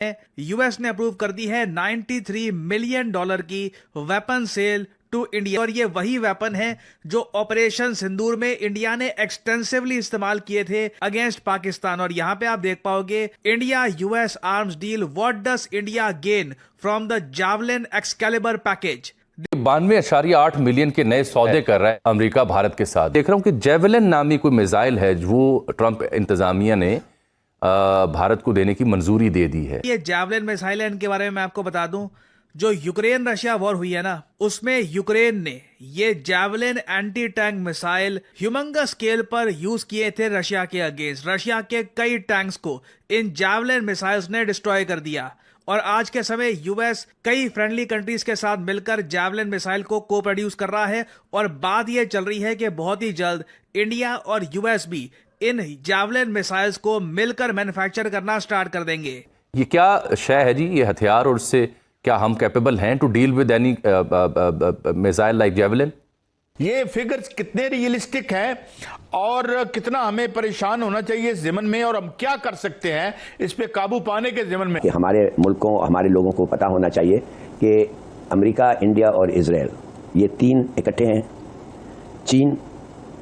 US ने approve कर दी है $93 मिलियन की वेपन सेल टू इंडिया, और ये वही वेपन है जो ऑपरेशन सिंदूर में इंडिया ने एक्सटेंसिवली इस्तेमाल किए थे अगेंस्ट पाकिस्तान। और यहां पे आप देख पाओगे India US arms deal, what does India gain from the javelin Excalibur package. 92.8 million के नए सौदे कर रहा है अमेरिका भारत के साथ। देख रहा हूं कि जेवलिन नामी कोई मिसाइल है वो ट्रंप इंतजामिया ने भारत को देने की मंजूरी दे दी है। ये जेवलिन मिसाइल है, इनके बारे में मैं आपको बता दूं, जो यूक्रेन रशिया वॉर हुई है ना, उसमें यूक्रेन ने ये javelin anti tank missile humongous scale पर यूज किए थे रशिया के अगेंस्ट। रशिया के कई टैंक्स को इन जेवलिन मिसाइल्स ने डिस्ट्रॉय कर दिया, और आज के समय यूएस कई फ्रेंडली कंट्रीज के साथ मिलकर जेवलिन मिसाइल को को प्रोड्यूस कर रहा है, और बात यह चल रही है कि बहुत ही जल्द इंडिया और यूएस भी इन जेवलिन मिसाइल्स को मिलकर मैन्युफैक्चर करना स्टार्ट कर देंगे। ये क्या शय है जी, ये हथियार, और इससे क्या हम कैपेबल हैं to deal with any missile like Javelin? ये फिगर्स कितने रियलिस्टिक हैं और कितना हमें परेशान होना चाहिए इस ज़िमन में, और हम क्या कर सकते हैं इस पे काबू पाने के ज़िमन में? कि हमारे मुल्कों, हमारे लोगों को पता होना चाहिए कि अमेरिका, इंडिया और इजराइल ये तीन इकट्ठे हैं। चीन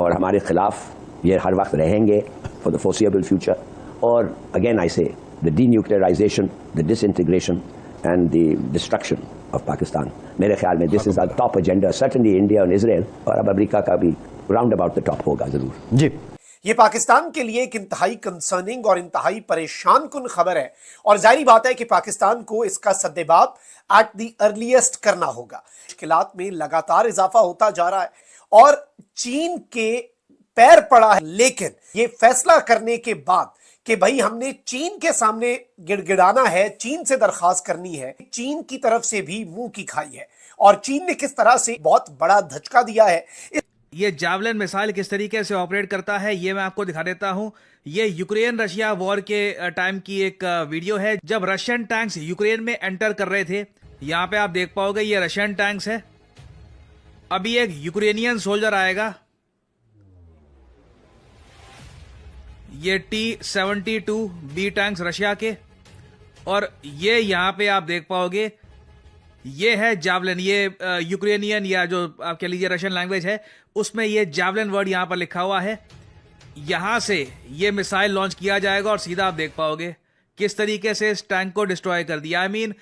और हमारे खिलाफ ये हर वक्त रहेंगे फॉर द फोर्सिएबल फ्यूचर। और अगेन आई से the denuclearisation, the disintegration and the destruction of Pakistan. मेरे ख्याल में this is our top agenda, certainly India and Israel, और अब अमेरिका का भी round about the top होगा जरूर। जी, ये पाकिस्तान के लिए एक इंतहाई कंसर्निंग और इंतहाई परेशान कुन खबर है, और जाहिर बात है कि पाकिस्तान को इसका सद्देबाब एट द अर्लीस्ट करना होगा। मुश्किलात में लगातार इजाफा होता जा रहा है और चीन के पैर पड़ा है, लेकिन ये फैसला करने के बाद कि भाई हमने चीन के सामने गिड़गिड़ाना है, चीन से दरखास्त करनी है, चीन की तरफ से भी मुंह की खाई है, और चीन ने किस तरह से बहुत बड़ा धचका दिया है। ये जावलिन मिसाइल किस तरीके से ऑपरेट करता है ये मैं आपको दिखा देता हूं। ये यूक्रेन रशिया वॉर के टाइम की एक वीडियो है, जब रशियन टैंक्स यूक्रेन में एंटर कर रहे थे। यहां पे आप देख पाओगे ये रशियन टैंक्स है। अभी एक यूक्रेनियन सोल्जर आएगा, ये T-72B टैंक्स रशिया के, और ये यहां पे आप देख पाओगे ये है जावलिन। ये यूक्रेनियन या जो आप कह लीजिए रशियन लैंग्वेज है, उसमें ये जावलिन वर्ड यहां पर लिखा हुआ है। यहां से ये मिसाइल लॉन्च किया जाएगा और सीधा आप देख पाओगे किस तरीके से इस टैंक को डिस्ट्रॉय कर दिया। आई मीन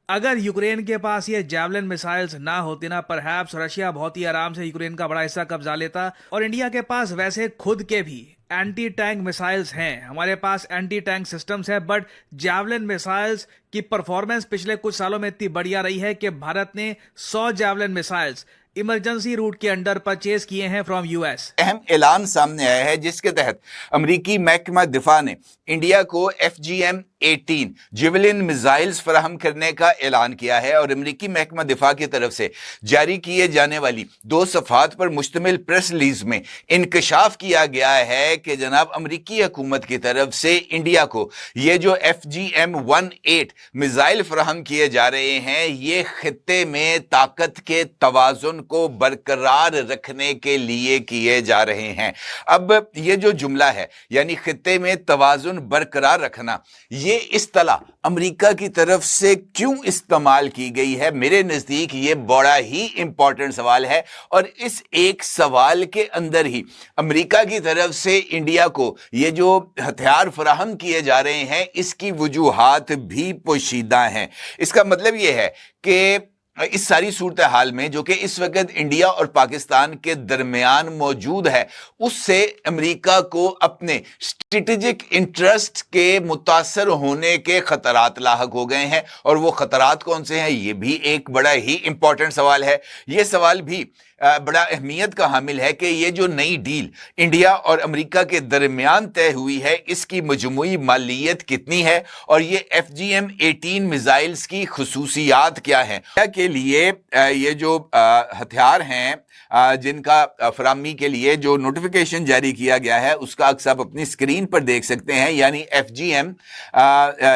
अगर यूक्रेन के पास ये जावलिन मिसाइल्स ना होते ना, परहैप्स रशिया बहुत ही आराम से यूक्रेन का बड़ा हिस्सा कब्जा लेता। और इंडिया के पास वैसे खुद के भी एंटी टैंक मिसाइल्स हैं, हमारे पास एंटी टैंक सिस्टम्स है, बट जावलिन मिसाइल्स की परफॉर्मेंस पिछले कुछ सालों में इतनी बढ़िया रही है कि भारत ने 100 जावलिन मिसाइल्स इमरजेंसी रूट के अंडर परचेज किए हैं फ्रॉम यूएस। अहम ऐलान सामने आया है जिसके तहत अमरीकी महकमा दिफा ने इंडिया को FGM-18 जेवलिन मिसाइल्स फराहम करने का ऐलान किया है, और अमरीकी महकमा दिफा की तरफ से जारी किए जाने वाली 2 सफ़हात पर मुश्तमिल प्रेस रिलीज में इंकशाफ किया गया है कि जनाब अमरीकी हुकूमत की तरफ से इंडिया को ये जो FGM-18 मिसाइल फराहम किए जा रहे हैं, ये खित्ते में ताकत के तवाजुन को बरकरार रखने के लिए किए जा रहे हैं। अब ये जो जुमला है यानी खित्ते में तवाजुन बरकरार रखना, ये इस्तिलाह अमेरिका की तरफ से क्यों इस्तेमाल की गई है, मेरे नजदीक ये बड़ा ही इंपॉर्टेंट सवाल है। और इस एक सवाल के अंदर ही अमेरिका की तरफ से इंडिया को ये जो हथियार फराहम किए जा रहे हैं, इसकी वजूहात भी पोशीदा हैं। इसका मतलब ये है कि इस सारी सूरत हाल में जो कि इस वक्त इंडिया और पाकिस्तान के दरमियान मौजूद है, उससे अमेरिका को अपने स्ट्रेटेजिक इंटरेस्ट के मुतासर होने के खतरात लाहक हो गए हैं। और वो खतरात कौन से हैं, ये भी एक बड़ा ही इंपॉर्टेंट सवाल है। ये सवाल भी बड़ा अहमियत का हामिल है कि ये जो नई डील इंडिया और अमेरिका के दरमियान तय हुई है, इसकी मजमूई मालियत कितनी है, और ये FGM-18 मिसाइल्स की खुसूसियात क्या हैं। के लिए ये जो हथियार हैं जिनका फराहमी के लिए जो नोटिफिकेशन जारी किया गया है, उसका अक्सर आप अपनी स्क्रीन पर देख सकते हैं। यानी FGM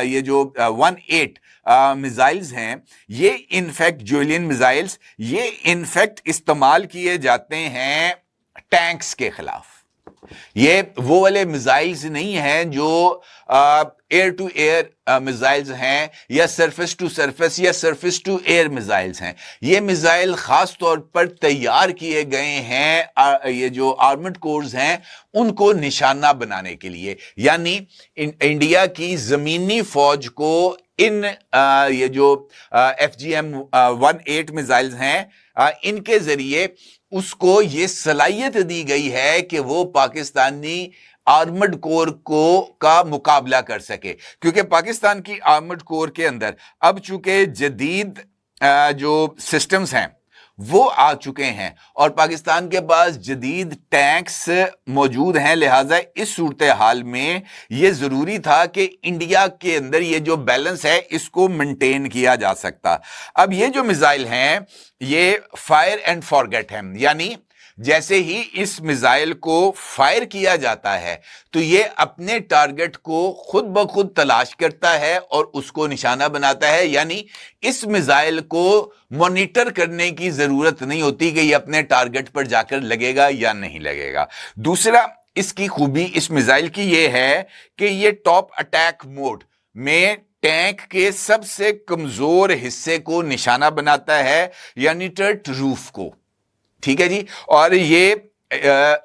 ये जो 18 मिसाइल्स हैं, ये इनफैक्ट जेवलिन मिसाइल्स, ये इनफैक्ट इस्तेमाल किए जाते हैं टैंक्स के खिलाफ। ये वो वाले मिसाइल्स नहीं हैं जो एयर टू एयर मिसाइल्स हैं या सरफेस टू सरफेस या सरफेस टू एयर मिसाइल्स हैं। ये मिसाइल खास तौर पर तैयार किए गए हैं ये जो आर्मड कोर्स हैं उनको निशाना बनाने के लिए, यानी इंडिया की जमीनी फौज को इन ये जो FGM-18 मिसाइल्स हैं इनके जरिए उसको ये सलाहियत दी गई है कि वो पाकिस्तानी आर्मड कोर का मुकाबला कर सके, क्योंकि पाकिस्तान की आर्मड कोर के अंदर अब चूंकि जदीद जो सिस्टम्स हैं वो आ चुके हैं और पाकिस्तान के पास जदीद टैंक्स मौजूद हैं, लिहाजा इस सूरत हाल में ये जरूरी था कि इंडिया के अंदर ये जो बैलेंस है इसको मेंटेन किया जा सकता। अब ये जो मिसाइल हैं ये फायर एंड फॉरगेट हैं, यानी जैसे ही इस मिसाइल को फायर किया जाता है तो ये अपने टारगेट को खुद ब खुद तलाश करता है और उसको निशाना बनाता है, यानी इस मिसाइल को मॉनिटर करने की जरूरत नहीं होती कि ये अपने टारगेट पर जाकर लगेगा या नहीं लगेगा। दूसरा इसकी खूबी इस मिसाइल की ये है कि ये टॉप अटैक मोड में टैंक के सबसे कमजोर हिस्से को निशाना बनाता है, यानी टर्ट रूफ को। ठीक है जी, और ये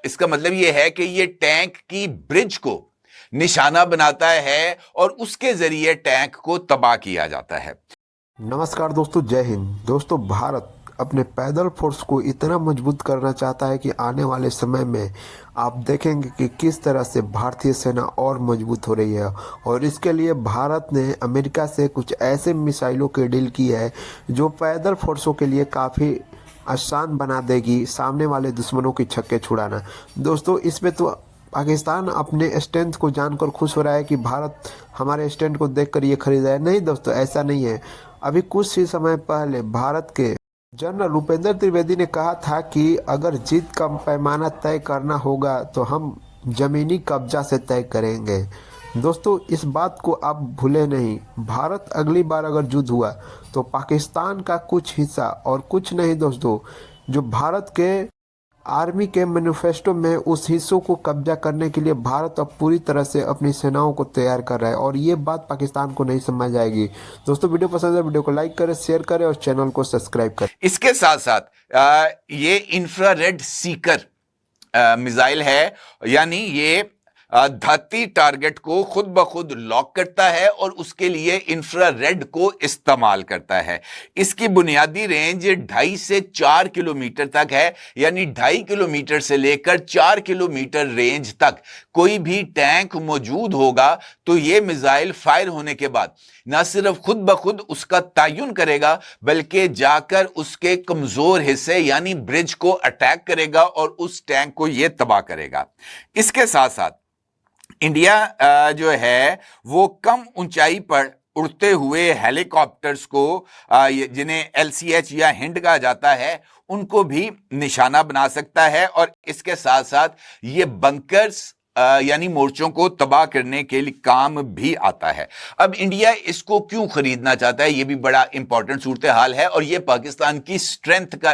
इसका मतलब ये है कि ये टैंक की ब्रिज को निशाना बनाता है और उसके जरिए टैंक को तबाह किया जाता है। नमस्कार दोस्तों, जय हिंद। दोस्तों, भारत अपने पैदल फोर्स को इतना मजबूत करना चाहता है कि आने वाले समय में आप देखेंगे कि किस तरह से भारतीय सेना और मजबूत हो रही है और इसके लिए भारत ने अमेरिका से कुछ ऐसे मिसाइलों की डील की है जो पैदल फोर्सों के लिए काफ़ी आसान बना देगी सामने वाले दुश्मनों की छक्के छुड़ाना। दोस्तों, इसमें तो पाकिस्तान अपने स्ट्रेंथ को जानकर खुश हो रहा है कि भारत हमारे स्ट्रेंथ को देखकर ये खरीदा है। नहीं दोस्तों, ऐसा नहीं है। अभी कुछ ही समय पहले भारत के जनरल उपेंद्र त्रिवेदी ने कहा था कि अगर जीत का पैमाना तय करना होगा तो हम जमीनी कब्जा से तय करेंगे। दोस्तों, इस बात को आप भूले नहीं। भारत अगली बार अगर युद्ध हुआ तो पाकिस्तान का कुछ हिस्सा और कुछ नहीं दोस्तों, जो भारत के आर्मी के मैनिफेस्टो में उस हिस्सों को कब्जा करने के लिए भारत अब पूरी तरह से अपनी सेनाओं को तैयार कर रहा है और ये बात पाकिस्तान को नहीं समझ आएगी। दोस्तों, वीडियो पसंद है वीडियो को लाइक करें, शेयर करें और चैनल को सब्सक्राइब करें। इसके साथ साथ ये इंफ्रारेड सीकर मिसाइल है, यानी ये धरती टारगेट को खुद ब खुद लॉक करता है और उसके लिए इंफ्रारेड को इस्तेमाल करता है। इसकी बुनियादी रेंज 2.5 से 4 किलोमीटर तक है, यानी 2.5 किलोमीटर से लेकर 4 किलोमीटर रेंज तक कोई भी टैंक मौजूद होगा तो ये मिसाइल फायर होने के बाद न सिर्फ खुद ब खुद उसका तयन करेगा बल्कि जाकर उसके कमजोर हिस्से यानी ब्रिज को अटैक करेगा और उस टैंक को यह तबाह करेगा। इसके साथ साथ इंडिया जो है वो कम ऊंचाई पर उड़ते हुए हेलीकॉप्टर्स को जिन्हें LCH या हिंड कहा जाता है उनको भी निशाना बना सकता है और इसके साथ साथ ये बंकर्स यानी मोर्चों को तबाह करने के लिए काम भी आता है। अब इंडिया इसको क्यों खरीदना चाहता है, ये भी बड़ा इंपॉर्टेंट सूरत हाल है और ये पाकिस्तान की स्ट्रेंथ का